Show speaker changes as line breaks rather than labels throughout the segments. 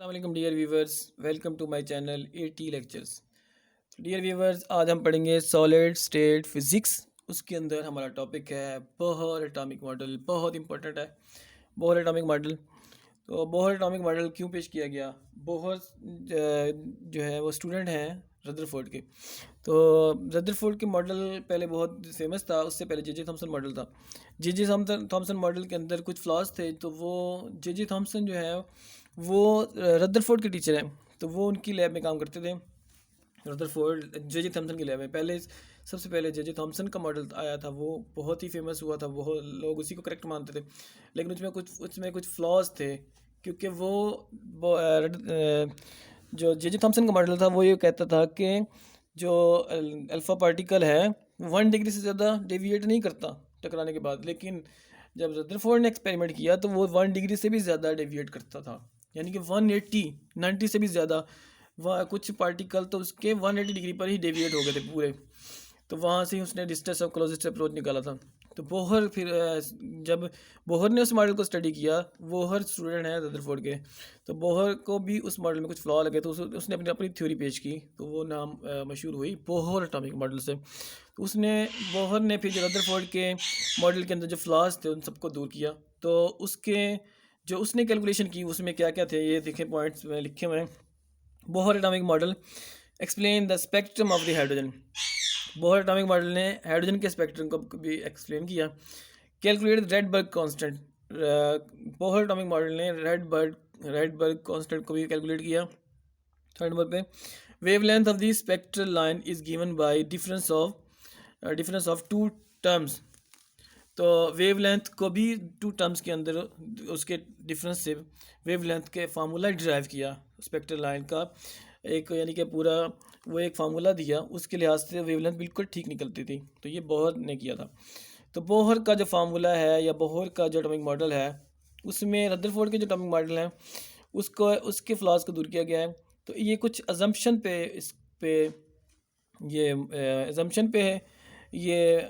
अस्सलाम dear viewers, welcome to my channel AT lectures. Dear viewers, आज हम पढ़ेंगे सॉलिड स्टेट फिज़िक्स। उसके अंदर हमारा टॉपिक है बोहर एटॉमिक मॉडल। बहुत इंपॉर्टेंट है बोहर एटॉमिक मॉडल। तो बोहर एटॉमिक मॉडल क्यों पेश किया गया? बोहर जो है वो स्टूडेंट हैं रदरफोर्ड के। तो रदरफोर्ड के मॉडल पहले बहुत फेमस था, उससे पहले जे जे थॉमसन मॉडल था। जे जे थॉमसन मॉडल के अंदर कुछ फ्लॉज थे, तो वो जे जे थॉमसन जो है वो रदरफोर्ड के टीचर हैं, तो वो उनकी लैब में काम करते थे। रदरफोर्ड जे जे थॉमसन की लैब में पहले सबसे पहले जे जे थॉमसन का मॉडल आया था, वो बहुत ही फेमस हुआ था, बहुत लोग उसी को करेक्ट मानते थे। लेकिन उसमें कुछ फ्लॉज थे, क्योंकि जो जे जे थॉमसन का मॉडल था वो ये कहता था कि जो अल्फ़ा पार्टिकल है 1 डिग्री से ज़्यादा डेविएट नहीं करता टकराने के बाद। लेकिन जब रदरफोर्ड ने एक्सपेरिमेंट किया तो वो 1 डिग्री से भी ज़्यादा डेविएट करता था, यानी कि 180-90 से भी ज़्यादा। वह कुछ पार्टिकल तो उसके 180 डिग्री पर ही डेविएट हो गए थे पूरे। तो वहाँ से ही उसने डिस्टेंस ऑफ क्लोजेस्ट अप्रोच निकाला था। तो बोहर फिर जब बोहर ने उस मॉडल को स्टडी किया, बोहर स्टूडेंट है रदरफोर्ड के, तो बोहर को भी उस मॉडल में कुछ फ्लॉ लगे, तो उसने अपनी अपनी थ्योरी पेश की, तो वो नाम मशहूर हुई बोहर एटॉमिक मॉडल से। तो बोहर ने फिर जो रदरफोर्ड के मॉडल के अंदर जो फ्लॉज थे उन सबको दूर किया। तो जो उसने कैलकुलेशन की उसमें क्या क्या थे ये देखें, पॉइंट्स में लिखे हुए हैं। Bohr atomic model explain the spectrum of the hydrogen. Bohr atomic model ने हाइड्रोजन के स्पेक्ट्रम को भी एक्सप्लेन किया। Calculate Rydberg constant. Bohr atomic model ने रेडबर्ग कांस्टेंट को भी कैलकुलेट किया। थर्ड नंबर पे wavelength of the spectral line is given by difference of two terms. तो वेवलेंथ को भी टू टर्म्स के अंदर उसके डिफरेंस से वेवलेंथ के फार्मूला डिराइव किया स्पेक्ट्रल लाइन का, एक यानी कि पूरा वो एक फार्मूला दिया, उसके लिहाज से वेवलेंथ बिल्कुल ठीक निकलती थी। तो ये बोहर ने किया था। तो बोहर का जो फार्मूला है या बोहर का जो एटॉमिक मॉडल है, उसमें रदरफोर्ड के जो एटॉमिक मॉडल हैं उसके फ्लॉज को दूर किया गया है। तो ये कुछ अजम्पशन पे इस पे ये अजम्पशन पे है, ये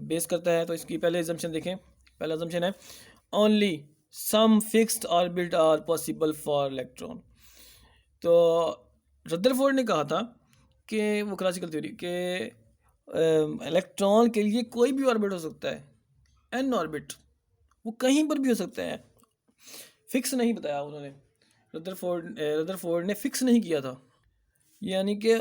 बेस करता है। तो इसकी पहले एजम्पशन देखें। पहला एजम्पशन है only some fixed orbit are possible for electron. तो रदरफोर्ड ने कहा था कि वो क्लासिकल थ्योरी के इलेक्ट्रॉन के लिए कोई भी ऑर्बिट हो सकता है, एन ऑर्बिट, वो कहीं पर भी हो सकता है। फिक्स नहीं बताया उन्होंने, रदरफोर्ड ने फिक्स नहीं किया था। यानी कि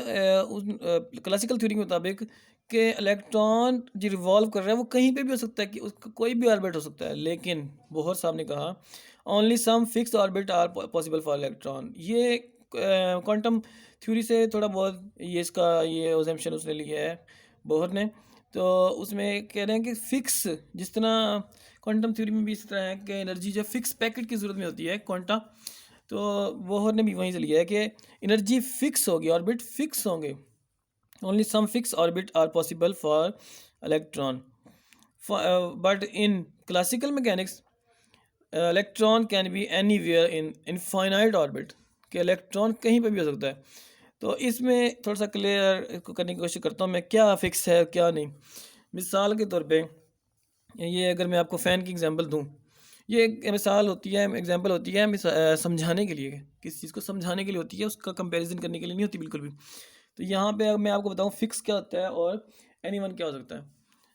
क्लासिकल थ्योरी के मुताबिक कि इलेक्ट्रॉन जो रिवॉल्व कर रहा है वो कहीं पे भी हो सकता है, कि उसका कोई भी ऑर्बिट हो सकता है। लेकिन बोहर साहब ने कहा only some fix orbit are possible for electron. ये क्वांटम थ्योरी से थोड़ा बहुत ये अजम्पशन उसने लिया है बोहर ने। तो उसमें कह रहे हैं कि फिक्स, जिस तरह क्वांटम थ्योरी में भी इस तरह है कि एनर्जी जो फिक्स पैकेट की ज़रूरत में होती है क्वांटा, तो बोहर ने भी वहीं से लिया है कि एनर्जी फिक्स होगी, ऑर्बिट फिक्स होंगे। Only some fix orbit are possible for electron, but in classical mechanics electron can be anywhere in infinite orbit, कि इलेक्ट्रॉन कहीं पर भी हो सकता है। तो इसमें थोड़ा सा क्लियर करने की कोशिश करता हूँ मैं, क्या फिक्स है क्या नहीं। मिसाल के तौर पे ये अगर मैं आपको फ़ैन की एग्जांपल दूँ, ये एक मिसाल होती है, एग्जांपल होती है समझाने के लिए, किसी चीज़ को समझाने के लिए होती है, उसका कंपैरिजन करने के लिए नहीं होती बिल्कुल भी। तो यहाँ पे अगर मैं आपको बताऊँ फिक्स क्या होता है और एनीवन क्या हो सकता है।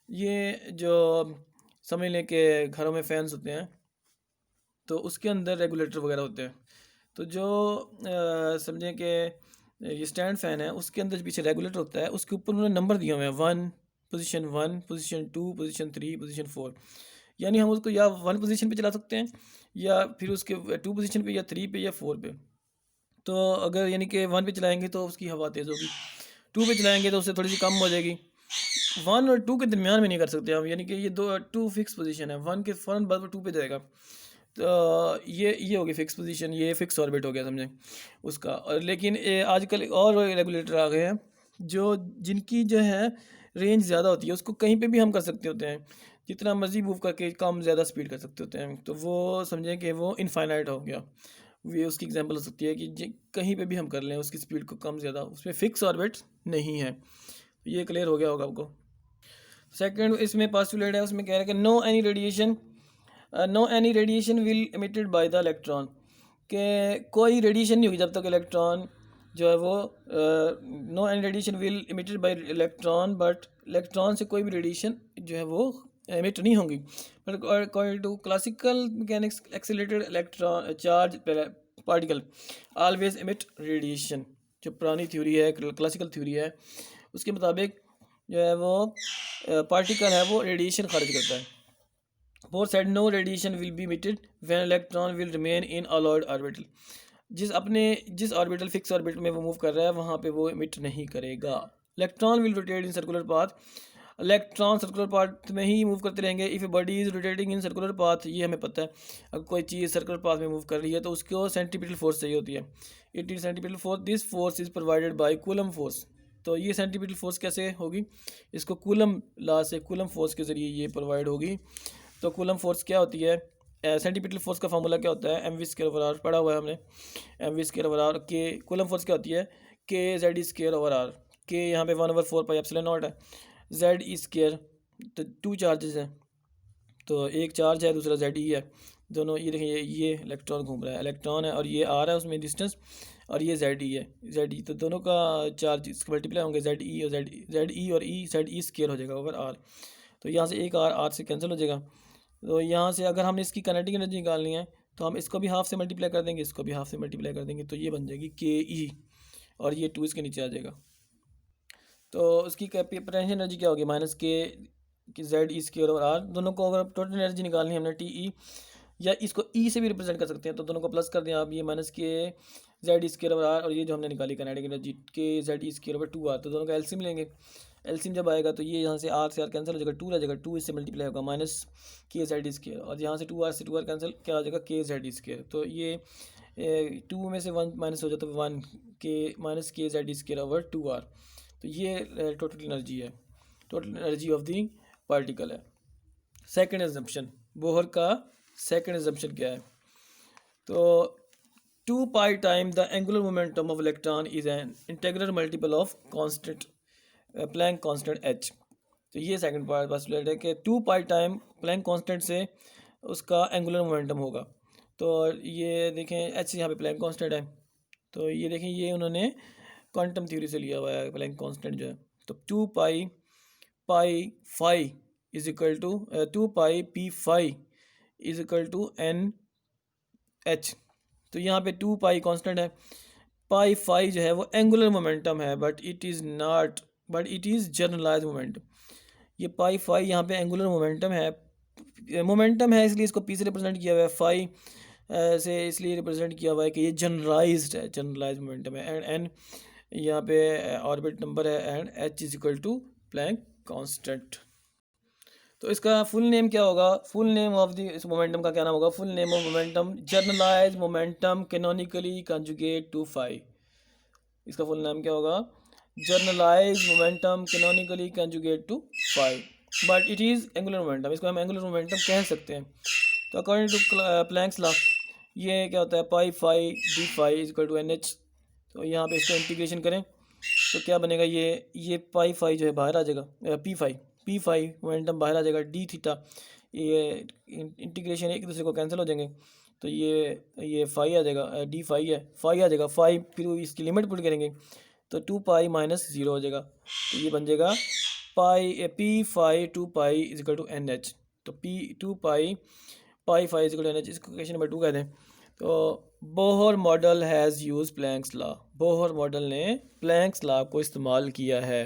ये जो समझ लें कि घरों में फ़ैन्स होते हैं, तो उसके अंदर रेगुलेटर वगैरह होते हैं। तो जो समझें कि ये स्टैंड फ़ैन है, उसके अंदर जो पीछे रेगुलेटर होता है, उसके ऊपर उन्होंने नंबर दिए हुए हैं, 1 पोजीशन 1, पोजीशन 2, पोजीशन 3, पोजीशन 4। यानी हम उसको या 1 पोजीशन पे चला सकते हैं, या फिर उसके 2 पोजीशन पे, या 3 पे, या 4 पे। तो अगर यानी कि 1 पे चलाएंगे तो उसकी हवा तेज़ होगी, 2 पे चलाएंगे तो उससे थोड़ी सी कम हो जाएगी। 1 और 2 के दरमियान में नहीं कर सकते हम, यानी कि ये 2 फिक्स पोजीशन है, 1 के फ़ौरन बाद वो 2 पे जाएगा। तो ये हो गई फिक्स पोजीशन, ये फिक्स ऑर्बिट हो गया समझें उसका। और लेकिन आजकल और रेगुलेटर आ गए हैं जो जिनकी जो है रेंज ज़्यादा होती है, उसको कहीं पे भी हम कर सकते होते हैं, जितना मर्जी मूव करके कम ज़्यादा स्पीड कर सकते होते हैं। तो वो समझें कि वो इनफाइनाइट हो गया। ये उसकी एग्जांपल हो सकती है कि कहीं पे भी हम कर लें उसकी स्पीड को कम ज़्यादा, उसमें फ़िक्स ऑर्बिट नहीं है। तो ये क्लियर हो गया होगा आपको। सेकंड इसमें पास्टुलेट है, उसमें कह रहे हैं कि no any radiation will emitted by the electron, कि कोई रेडिएशन नहीं होगी जब तक इलेक्ट्रॉन जो है वो no any radiation will emitted by electron, but electron से कोई भी रेडिएशन जो है वो एमिट नहीं होंगी। But according to classical mechanics accelerated electron charge particle always emit radiation. जो पुरानी थ्योरी है, क्लासिकल थ्योरी है, उसके मुताबिक जो है वो पार्टिकल है वो रेडिएशन खारिज करता है। Bohr said no radiation will be emitted when electron will remain in alloyed orbital. जिस ऑर्बिटल फिक्स ऑर्बिट में वो मूव कर रहा है वहाँ पे वो इमिट नहीं करेगा। Electron will rotate in circular path, electron circular path में ही मूव करते रहेंगे। If a body is rotating in circular path, ये हमें पता है, अगर कोई चीज़ सर्कुलर पाथ में मूव कर रही है तो उसको सेंट्रीपिटल फोर्स चाहिए होती है। It is centripetal force, this force is provided by coulomb force. तो ये सेंट्रीपिटल फोर्स कैसे होगी, इसको कूलम लॉ से, कूलम फोर्स के ज़रिए ये प्रोवाइड होगी। तो कूलम फोर्स क्या होती है, सेंटीपिटल फोर्स का फार्मूला क्या होता है, mv² ओवर आर, पढ़ा हुआ है हमने, mv² ओवर आर। के कूलम फोर्स क्या होती है, kz² ओवर आर। के यहाँ पे 1/4 पाई एप्सिलॉन नॉट है, ze²। तो 2 चार्जेस हैं, तो एक चार्ज है दूसरा ze है, दोनों ये देखिए, ये इलेक्ट्रॉन घूम रहा है, इलेक्ट्रॉन है और ये आ रहा है उसमें डिस्टेंस, और ये ze है, ze। तो दोनों का चार्ज इसके मल्टीप्लाई होंगे, ze और ze और e, ze² हो जाएगा ओवर आर। तो यहाँ से एक आर से कैंसिल हो जाएगा। तो यहाँ से अगर हमने इसकी काइनेटिक एनर्जी निकालनी है तो हम इसको भी हाफ से मल्टीप्लाई कर देंगे, इसको भी हाफ से मल्टीप्लाई कर देंगे, तो ये बन जाएगी के ई, और ये 2 इसके नीचे आ जाएगा। तो उसकी पोटेंशियल एनर्जी क्या होगी, माइनस के ze² और आर। दोनों को अगर टोटल एनर्जी निकालनी है हमने टी ई, या इसको ई से भी रिप्रेजेंट कर सकते हैं, तो दोनों को प्लस कर दें आप, ये माइनस के ze² और आर, और ये जो हमने निकाली काइनेटिक एनर्जी के ze² ओवर 2 आर। तो दोनों का एलसीएम लेंगे, एलसीएम जब आएगा तो ये यहाँ से आर कैंसिल हो जाएगा, 2 रह जाएगा, 2 इससे मल्टीप्लाई होगा, माइनस के ze², और यहाँ से 2r से 2r कैंसिल, क्या हो जाएगा, के ze²। तो ये 2 में से 1 माइनस हो जाता है 1, के माइनस के ze² ओवर 2r। तो ये टोटल एनर्जी है, total energy of the particle है। सेकेंड एजम्पशन, बोहर का सेकेंड एजम्पशन क्या है, तो 2 pi time the angular momentum of electron is an integral multiple of constant Planck constant h। तो ये सेकंड पार्ट पोस्टुलेट है कि 2 पाई टाइम प्लैंक कांस्टेंट से उसका एंगुलर मोमेंटम होगा। तो ये देखें h यहाँ पे प्लैंक कांस्टेंट है, तो ये देखें ये उन्होंने क्वांटम थ्योरी से लिया हुआ है प्लैंक कांस्टेंट जो है। तो 2 pi phi is equal to 2 pi P phi is equal to N H. तो यहाँ पे 2 पाई कांस्टेंट है, पाई फाई जो है वो एंगुलर मोमेंटम है, but it is generalize momentum. ये पाई फाई यहाँ पे एंगुलर मोमेंटम है इसलिए इसको पी से रिप्रेजेंट किया हुआ है, फाई से इसलिए रिप्रेजेंट किया हुआ है कि ये जनरलाइज्ड है, जनरलाइज मोमेंटम है। एंड एन यहाँ पे ऑर्बिट नंबर है, and h is equal to Planck constant. तो इसका फुल नेम क्या होगा, फुल नेम ऑफ इस मोमेंटम का क्या नाम होगा, full name of momentum generalise momentum canonically conjugate to phi. इसका फुल नाम क्या होगा, generalise momentum canonically conjugate to phi, but it is angular momentum. इसको हम एंगुलर मोमेंटम कह सकते हैं। तो अकॉर्डिंग टू प्लैंक्स लॉ ये क्या होता है, pi phi d phi is equal to N H. तो यहाँ पे इसको इंटीग्रेशन करें तो क्या बनेगा, ये पाई फाई जो है बाहर आ जाएगा, पी फाई मोमेंटम बाहर आ जाएगा, डी थीटा, ये इंटीग्रेशन एक दूसरे को कैंसिल हो जाएंगे, तो ये फाई आ जाएगा, डी फाई है, फाई आ जाएगा, फाई फिर इसकी लिमिट पुट करेंगे तो 2 पाई माइनस 0 हो जाएगा। तो ये बन जाएगा p phi 2 pi is equal to N H. तो p 2 pi phi is equal to N h, इसको क्वेश्चन नंबर 2 कह दें। तो Bohr model has use Planck's law, Bohr model ने प्लैंक्स लॉ को इस्तेमाल किया है,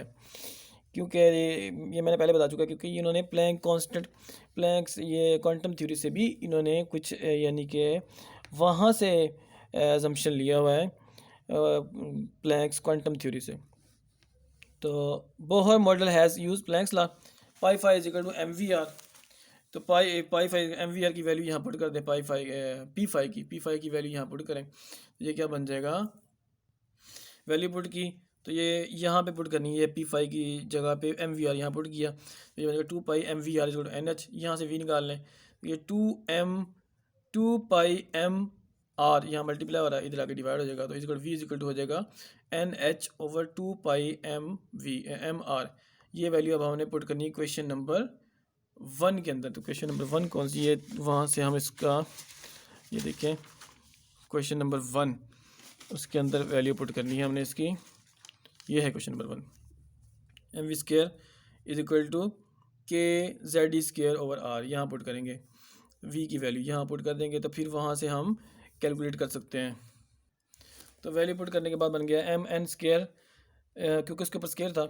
क्योंकि ये मैंने पहले बता चुका, क्योंकि इन्होंने प्लैंक्स ये क्वांटम थ्योरी से भी इन्होंने कुछ यानी कि वहाँ से असम्पशन लिया हुआ है प्लैंक्स क्वांटम थ्योरी से। तो Bohr model has use Planck's law, pi phi is equal to M we R. तो pi phi M we R की वैल्यू यहाँ पुट कर दें, पी फाई की वैल्यू यहाँ पुट करें, तो ये क्या बन जाएगा, वैल्यू पुट की, तो ये यहाँ पे पुट करनी है, पी फाई की जगह पे एम वी आर यहाँ पुट किया, तो ये बनेगा 2 pi m we r is equal to N h. यहाँ से वी निकाल लें, ये 2 पाई एम आर यहाँ मल्टीप्लाई हो रहा है, इधर आके डिवाइड हो जाएगा, तो is v is equal to हो जाएगा n h over 2 pi m r. ये वैल्यू अब हमने पुट करनी है क्वेश्चन नंबर 1 के अंदर। तो क्वेश्चन नंबर 1 कौन सी है, वहाँ से हम इसका ये देखें, क्वेश्चन नंबर 1, उसके अंदर वैल्यू पुट करनी है हमने इसकी। ये है question number 1, M V square is equal to K Z E square over R. यहाँ पुट करेंगे, वी की वैल्यू यहाँ पुट कर देंगे, तो फिर वहाँ से हम कैलकुलेट कर सकते हैं। तो वैल्यू पुट करने के बाद बन गया एम एन स्क्वायर, क्योंकि उसके ऊपर स्क्वायर था,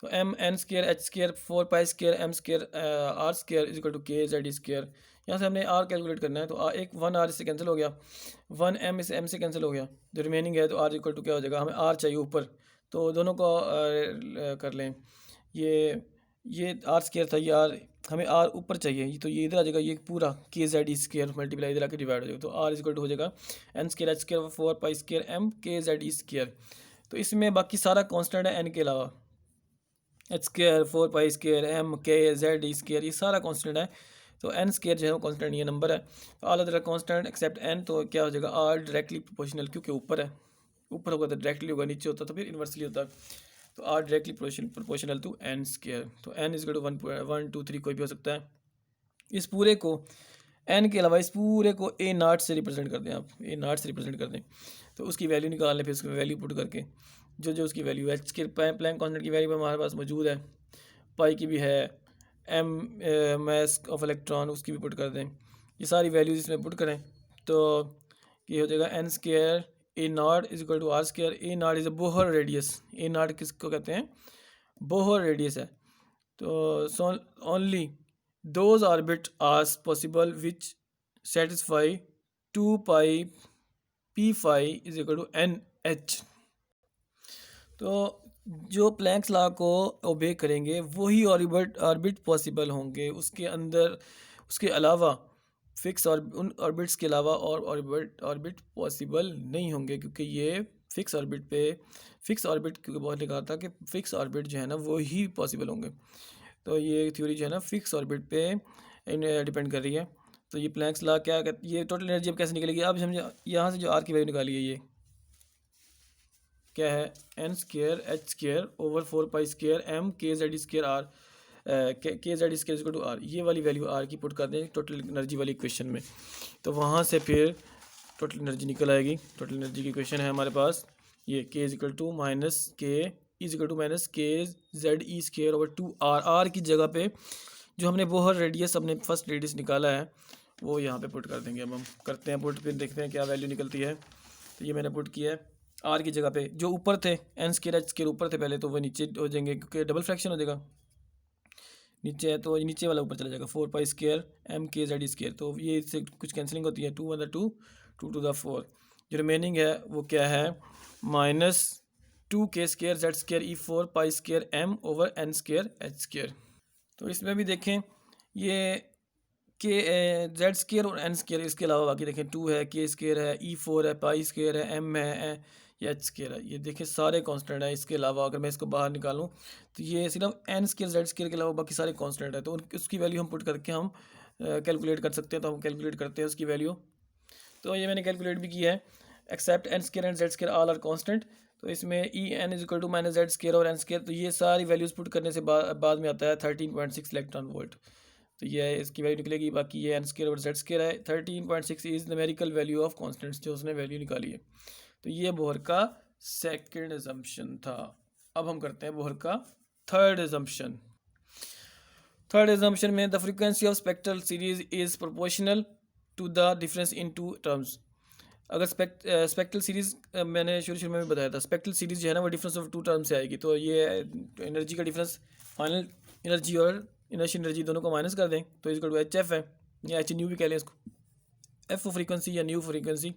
तो M N square H square 4 pi square M square R square is equal to K Z E square. यहाँ से हमने आर कैलकुलेट करना है, तो एक 1 आर इससे कैंसिल हो गया, 1 एम इस एम से कैंसिल हो गया, जो रिमेनिंग है तो आर इक्वल टू क्या हो जाएगा, हमें आर चाहिए ऊपर, तो दोनों को कर लें। ये आर स्क्वायर था, ये आर, हमें आर ऊपर चाहिए, तो ये इधर आ जाएगा, ये पूरा के जेड ई स्क्वायर मल्टीप्लाई इधर आके डिवाइड हो जाएगा, तो आर इक्वल टू हो जाएगा N square H square 4 pi square M K Z E square. तो इसमें बाकी सारा कांस्टेंट है एन के अलावा, H square 4 pi square M K Z E square, ये सारा कांस्टेंट है, तो एन स्क्वायर जो है वो कांस्टेंट, ये नंबर है, तो all other constant except N, तो क्या हो जाएगा आर डायरेक्टली प्रोपोर्शनल, क्योंकि ऊपर है, ऊपर होगा तो डायरेक्टली होगा, नीचे होता तो फिर इन्वर्सली होता, तो R directly proportional to N square, तो एन इज इक्वल टू 1 2 3 कोई भी हो सकता है। इस पूरे को एन के अलावा इस पूरे को ए नाट से रिप्रेजेंट कर दें, आप ए नाट से रिप्रेजेंट कर दें, तो उसकी वैल्यू निकाल लें, फिर उसकी वैल्यू पुट करके जो उसकी वैल्यू है, एच के प्लैंक कांस्टेंट की वैल्यू हमारे पास मौजूद है, पाई की भी है, एम मास ऑफ इलेक्ट्रॉन उसकी भी पुट कर दें, ये सारी वैल्यूज इसमें पुट करें, तो ये हो जाएगा N square A naught is equal to R square. A naught is a Bohr radius, A naught किसको कहते हैं, बोहर रेडियस है, तो so only those orbit are possible which satisfy 2 pi P phi is equal to N H. तो जो planks law को ओबे करेंगे वही ऑर्बिट पॉसिबल होंगे, उसके अंदर उसके अलावा फिक्स उन ऑर्बिट्स के अलावा और ऑर्बिट पॉसिबल नहीं होंगे, क्योंकि ये फिक्स ऑर्बिट क्योंकि बहुत लिखा था कि फिक्स ऑर्बिट जो है ना वो ही पॉसिबल होंगे, तो ये थ्योरी जो है ना फिक्स ऑर्बिट पे डिपेंड कर रही है। तो ये प्लैंक्स लॉ क्या कहते, ये टोटल एनर्जी अब कैसे निकलेगी, अब हम यहाँ से जो आर की वैल्यू निकाली है, ये क्या है, N square H square over 4 pi square M K Z square R K Z square equal to R, ये वाली वैल्यू आर की पुट कर दें टोटल एनर्जी वाली इक्वेशन में, तो वहाँ से फिर टोटल एनर्जी निकल आएगी। टोटल एनर्जी की इक्वेशन है हमारे पास ये K is equal to minus K is equal to minus K Z E square over 2 R. R की जगह पे जो हमने बोहर रेडियस, अपने फर्स्ट रेडियस निकाला है वो यहाँ पे पुट कर देंगे। अब हम करते हैं पुट, फिर देखते हैं क्या वैल्यू निकलती है। तो ये मैंने पुट किया है आर की जगह पे, जो ऊपर थे एन स्क्वायर एच स्क्वायर ऊपर थे पहले, तो वो नीचे हो जाएंगे क्योंकि डबल फ्रैक्शन हो जाएगा, नीचे है तो नीचे वाला ऊपर चला जाएगा 4 pi square M K Z square, तो ये इससे कुछ कैंसिलिंग होती है, 2 1 2 2 टू द 4, जो रिमेनिंग है वो क्या है minus 2 K square Z square E 4 pi square M over N square H square. तो इसमें भी देखें ये के जेड स्क्वायर और एन स्क्वायर, इसके अलावा बाकी देखें 2 है, के स्क्वायर है, ई 4 है, पाई स्क्वायर है, एम है, ये एच स्क्वायर है, ये देखें सारे कांस्टेंट है। इसके अलावा अगर मैं इसको बाहर निकालूं तो ये सिर्फ एन स्क्वायर जेड स्क्वायर के अलावा बाकी सारे कांस्टेंट है, तो उसकी वैल्यू हम पुट करके हम कैलकुलेट कर सकते हैं। तो हम कैलकुलेट करते हैं उसकी वैल्यू, तो ये मैंने कैलकुलेट भी किया है। Except N square and Z square all are constant, तो इसमें E N is equal to minus Z square और एन स्क्वायर, तो ये सारी वैल्यूज़ पुट करने से बाद में आता है 13.6 इलेक्ट्रॉन वोल्ट, तो ये है इसकी वैल्यू निकलेगी। बाकी ये एन स्क्वायर और जेड स्क्वायर है, 13.6 is numerical value of constants जो उसने वैल्यू निकाली है। तो ये बोहर का सेकंड असम्पशन था। अब हम करते हैं बोहर का थर्ड असम्पशन। थर्ड असम्पशन में the frequency of spectral series is proportional to the difference in two terms. अगर स्पेक्ट्रल सीरीज मैंने शुरू में भी बताया था, स्पेक्ट्रल सीरीज जो है ना वो डिफरेंस ऑफ 2 टर्म से आएगी, तो ये एनर्जी का डिफरेंस फाइनल एनर्जी और इनर्शियल एनर्जी दोनों को माइनस कर दें, तो इसका टू एच एफ है या एच न्यू भी कह लें इसको, एफ फ्रीक्वेंसी या न्यू फ्रीक्वेंसी।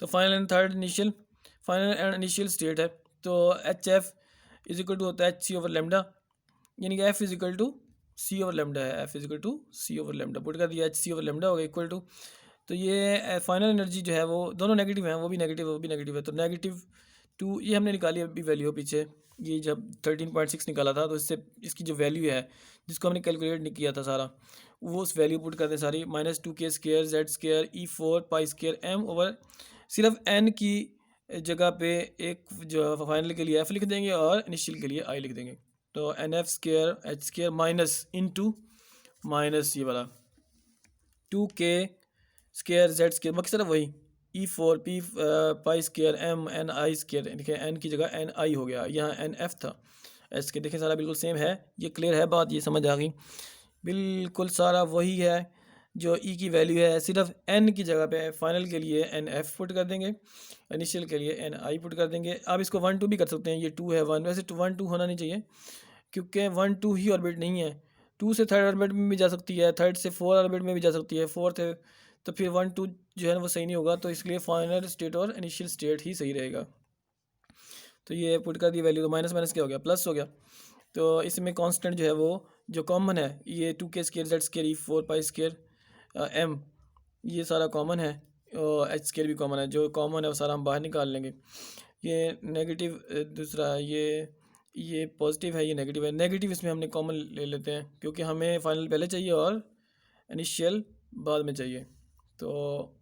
तो final and third initial state है, तो H F is equal to होता है एच सी ओवर लेमडा, यानी कि F is equal to C over lambda है, F is equal to C over lambda put कर दिया, एच सी ओवर लेमडा होगा इक्वल टू, तो ये फाइनल एनर्जी जो है वो दोनों नेगेटिव हैं, वो भी नेगेटिव है, तो नेगेटिव 2 ये हमने निकाली अभी वैल्यू पीछे, ये जब 13.6 निकाला था तो इससे इसकी जो वैल्यू है जिसको हमने कैलकुलेट नहीं किया था सारा, वो उस वैल्यू पुट कर दें सारी, minus 2 K square Z square E 4 pi square M over, सिर्फ एन की जगह पे एक जो फाइनल के लिए एफ लिख देंगे और इनिशियल के लिए आई लिख देंगे, तो N F square H square minus into minus ये वाला 2 के स्क्वायर जेड स्क्वायर, बाकी सिर्फ वही E4 P pi square M N I square, देखिए N की जगह N I हो गया, यहाँ N F था एस के, देखिए सारा बिल्कुल सेम है, ये क्लियर है बात, ये समझ आ गई, बिल्कुल सारा वही है जो ई की वैल्यू है, सिर्फ एन की जगह पे फाइनल के लिए एन एफ पुट कर देंगे, इनिशियल के लिए एन आई पुट कर देंगे। आप इसको 1 2 भी कर सकते हैं, ये 2 है 1, वैसे 1 2 होना नहीं चाहिए क्योंकि 1 2 ही ऑर्बिट नहीं है, 2 से थर्ड ऑर्बिट में भी जा सकती है, थर्ड से फोर्थ ऑर्बिट में भी जा सकती है, फोर्थ है तो फिर 1 2 जो है ना वो सही नहीं होगा, तो इसलिए फाइनल स्टेट और इनिशियल स्टेट ही सही रहेगा। तो ये पुट कर दी वैल्यू, तो माइनस माइनस क्या हो गया, प्लस हो गया। तो इसमें कांस्टेंट जो है वो जो कॉमन है, ये 2k square Z square E4 pi square M, ये सारा कॉमन है, और एच स्केयर भी कॉमन है, जो कॉमन है वो सारा हम बाहर निकाल लेंगे। ये नेगेटिव दूसरा ये पॉजिटिव है, ये नेगेटिव है, नेगेटिव इसमें हमने कॉमन ले लेते हैं क्योंकि हमें फाइनल पहले चाहिए और इनिशियल बाद में चाहिए। तो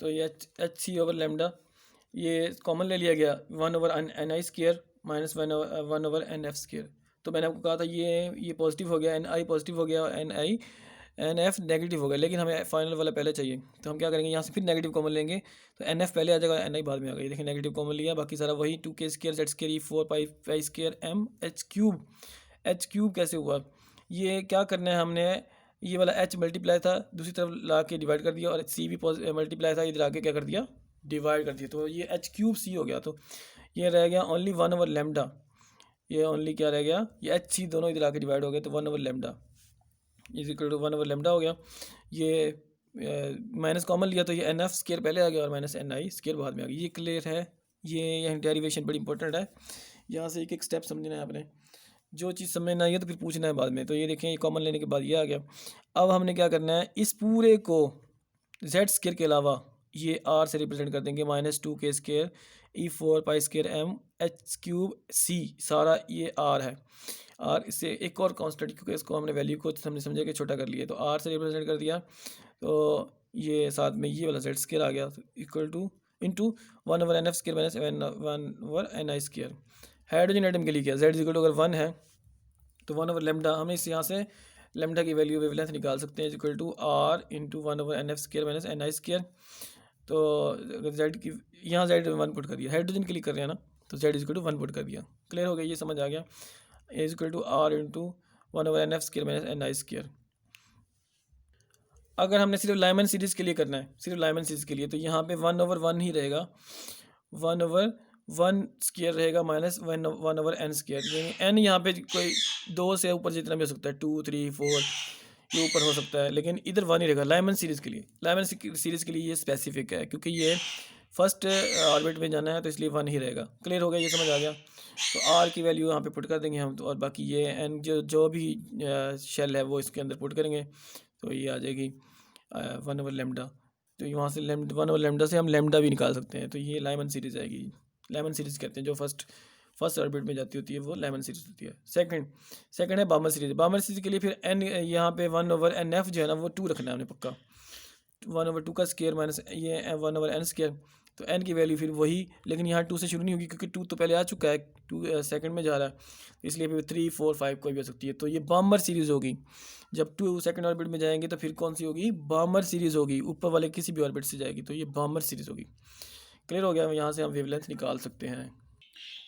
ये एच सी ओवर लेमडा ये कॉमन ले लिया गया, 1/n N I square minus 1/n f square. तो मैंने आपको कहा था ये पॉजिटिव हो गया, एन आई पॉजिटिव हो गया, एन एफ नेगेटिव हो गया, लेकिन हमें फाइनल वाला पहले चाहिए, तो हम क्या करेंगे यहाँ से फिर नेगेटिव कॉमन लेंगे, तो एन एफ पहले आ जाएगा, एन आई बाद में आ गई, देखिए नेगेटिव कॉमन लिया, बाकी सारा वही 2k square Z square E4 pi square M H cube कैसे हुआ, ये क्या करना है हमने, ये वाला h मल्टीप्लाई था दूसरी तरफ ला के डिवाइड कर दिया, और सी भी मल्टीप्लाई था इधर आके क्या कर दिया, डिवाइड कर दिया, तो ये एच क्यूब सी हो गया, तो ये रह गया ओनली 1/λ, ये ओनली क्या रह गया, ये एच सी दोनों इधर आके डिवाइड हो गए, तो 1/λ इज इक्वल टू 1/λ हो गया। ये माइनस कॉमन लिया तो ये एन एफ स्केयर पहले आ गया और माइनस एन आई स्केयर बाद में आ गया, ये क्लियर है। ये यहाँ डेरिवेशन बड़ी इंपॉर्टेंट है, यहाँ से एक एक स्टेप समझना है आपने, जो चीज़ समझ ना आई है तो फिर पूछना है बाद में। तो ये देखें, ये कॉमन लेने के बाद ये आ गया। अब हमने क्या करना है, इस पूरे को जेड स्केयर के अलावा ये आर से रिप्रेजेंट कर देंगे, -2k square E4 pi square M H cube C, सारा ये आर है, आर इससे एक और कांस्टेंट, क्योंकि इसको हमने वैल्यू को हमने समझा कि छोटा कर लिया, तो आर से रिप्रेजेंट कर दिया, तो ये साथ में ये वाला जेड स्केयर आ गया, equal two into 1/n f square minus 1/n i square. Hydrogen atom के लिए क्या, जेड इक्वल टू अगर 1 है तो 1/λ, हमें इस यहाँ से लेमडा की वैल्यू वेवलेंथ निकाल सकते हैं, equal to R into 1/n f square minus n i square. तो अगर जेड की यहाँ जेड 1 पुट कर दिया, हाइड्रोजन के लिए कर रहे हैं ना, तो जेड इक्वल टू 1 पुट कर दिया, क्लियर हो गया, ये समझ आ गया, is equal to R into 1/n f square minus n i square. अगर हमने सिर्फ लाइमन सीरीज़ के लिए करना है, सिर्फ लाइमन सीरीज़ के लिए, तो यहाँ पे 1/1 ही रहेगा, 1/1 स्केयर रहेगा माइनस 1/n स्केयर, यानी एन यहाँ पे कोई 2 से ऊपर जितना भी हो सकता है, 2 3 4 ये ऊपर हो सकता है, लेकिन इधर 1 ही रहेगा लाइमन सीरीज़ के लिए। लाइमन सीरीज़ के लिए ये स्पेसिफिक है क्योंकि ये फर्स्ट ऑर्बिट में जाना है, तो इसलिए 1 ही रहेगा, क्लियर हो गया, ये समझ आ गया। तो आर की वैल्यू यहाँ पे पुट कर देंगे हम, तो और बाकी ये एन जो भी शेल है वो इसके अंदर पुट करेंगे, तो ये आ जाएगी 1/λ। तो वहाँ से 1/λ से हम लेमडा भी निकाल सकते हैं, तो ये लाइमन सीरीज़ आएगी, लाइमन सीरीज़ कहते हैं जो फर्स्ट ऑर्बिट में जाती होती है, वो लाइमन सीरीज़ होती है। सेकंड है बामर सीरीज़। बामर सीरीज़ के लिए फिर एन यहाँ पे 1/n f जो है ना वो 2 रखना है हमने पक्का, 1/2 का स्केयर माइनस ये 1/n स्केयर, तो n की वैल्यू फिर वही, लेकिन यहाँ 2 से शुरू नहीं होगी क्योंकि 2 तो पहले आ चुका है, 2 सेकंड में जा रहा है, इसलिए फिर 3 4 5 कोई भी हो सकती है, तो ये बामर सीरीज़ होगी। जब 2 सेकंड ऑर्बिट में जाएंगे तो फिर कौन सी होगी, बामर सीरीज़ होगी, ऊपर वाले किसी भी ऑर्बिट से जाएगी, तो ये बामर सीरीज़ होगी, क्लियर हो गया। यहाँ से हम वेवलेंथ निकाल सकते हैं।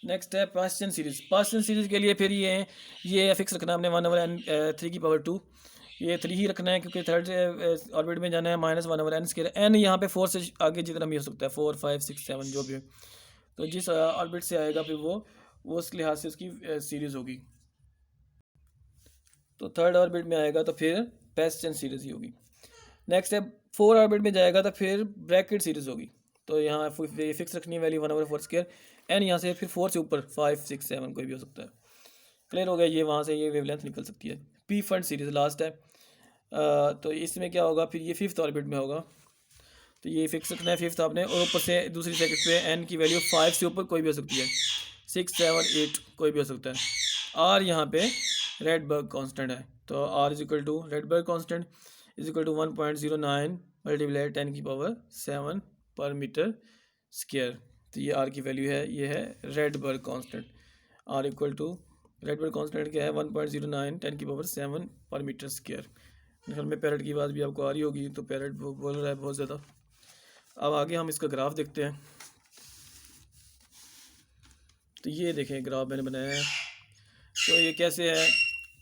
नेक्स्ट है पास्चन सीरीज़। पास्चन सीरीज़ के लिए फिर ये फिक्स रखना है हमने 1/3 की पावर 2, ये 3 ही रखना है क्योंकि थर्ड ऑर्बिट में जाना है, -1/n स्केयर, n यहाँ पे 4 से आगे जितना भी हो सकता है, 4 5 6 7 जो भी हो, तो जिस ऑर्बिट से आएगा फिर वो उस लिहाज से उसकी सीरीज़ होगी। तो थर्ड ऑर्बिट में आएगा तो फिर पास्चन सीरीज़ ही होगी। नेक्स्ट है 4 ऑर्बिट में जाएगा तो फिर ब्रैकेट सीरीज़ होगी, तो यहाँ फिक्स रखनी है वैल्यू 1/4 स्केयर, एन यहाँ से फिर 4 से ऊपर 5 6 7 कोई भी हो सकता है, क्लियर हो गया। ये वहाँ से ये वेवलेंथ निकल सकती है। पी फंड सीरीज़ लास्ट है, तो इसमें क्या होगा, फिर ये 5th ऑर्बिट में होगा, तो ये फिक्स रखना है 5th आपने, और ऊपर से दूसरी सेकंड पे एन की वैल्यू 5 से ऊपर कोई भी हो सकती है, 6 7 8 कोई भी हो सकता है। आर यहाँ पे रेडबर्ग कांस्टेंट है, तो R is equal to Rydberg constant is equal to 1.09 multiply 10 की पावर 7 पर मीटर स्क्वायर। तो ये आर की वैल्यू है, ये है Rydberg constant. R equal to Rydberg constant क्या है, 1.09 10 की पावर 7 पर मीटर स्क्वायर। घर में पैरेट की बात भी आपको आ रही होगी, तो पैरेट बोल रहा है बहुत ज़्यादा। अब आगे हम इसका ग्राफ देखते हैं। तो ये देखें ग्राफ मैंने बनाया है। तो ये कैसे है,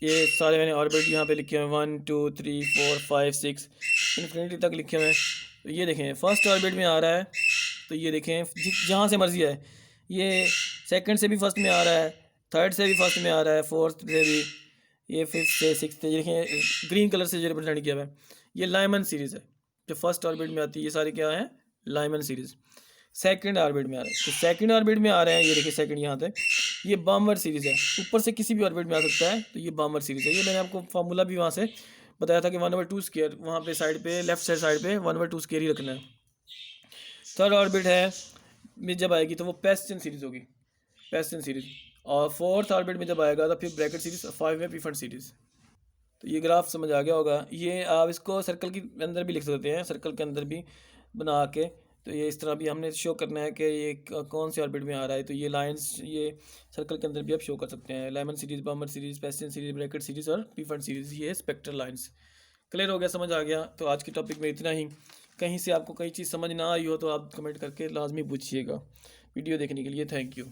ये सारे मैंने ऑर्बिट यहाँ पे लिखे हुए हैं 1 2 3 4 5 6 इन्फिनिटी तक लिखे हुए हैं। तो ये देखें फर्स्ट ऑर्बिट में आ रहा है, तो ये देखें जहाँ से मर्जी है, ये सेकंड से भी फर्स्ट में आ रहा है, थर्ड से भी फर्स्ट में आ रहा है, फोर्थ से भी, ये फिफ्थ से सिक्स से, ये देखें ग्रीन कलर से जो रिप्रेजेंट किया हुआ है, ये लाइमन सीरीज़ है जो फर्स्ट ऑर्बिट में आती है। ये सारे क्या है, लाइमन सीरीज़। सेकंड ऑर्बिट में आ रहा है, तो सेकंड ऑर्बिट में आ रहे हैं, ये देखिए सेकंड यहाँ तक, ये बामवर सीरीज़ है, ऊपर से किसी भी ऑर्बिट में आ सकता है, तो ये बामवर सीरीज़ है। ये मैंने आपको फार्मूला भी वहाँ से बताया था कि 1/2 वहाँ पे साइड पे लेफ्ट साइड पे 1/2 ही रखना है। थर्ड ऑर्बिट है में जब आएगी तो वो पेस्टन सीरीज़ होगी, पेस्टन सीरीज़। और फोर्थ ऑर्बिट में जब आएगा तो फिर ब्रैकेट सीरीज़, 5 में पीफंट सीरीज़। तो ये ग्राफ समझ आ गया होगा। ये आप इसको सर्कल के अंदर भी लिख सकते हैं, सर्कल के अंदर भी बना के। तो ये इस तरह भी हमने शो करना है कि ये कौन से ऑर्बिट में आ रहा है, तो ये लाइंस ये सर्कल के अंदर भी आप शो कर सकते हैं। Lemon series, बामर series, पेस्टन series, bracket series और पीफंट सीरीज़, ये स्पेक्ट्रल लाइंस। क्लियर हो गया, समझ आ गया। तो आज के टॉपिक में इतना ही। कहीं से आपको कोई चीज़ समझ ना आई हो तो आप कमेंट करके लाजमी पूछिएगा। वीडियो देखने के लिए थैंक यू।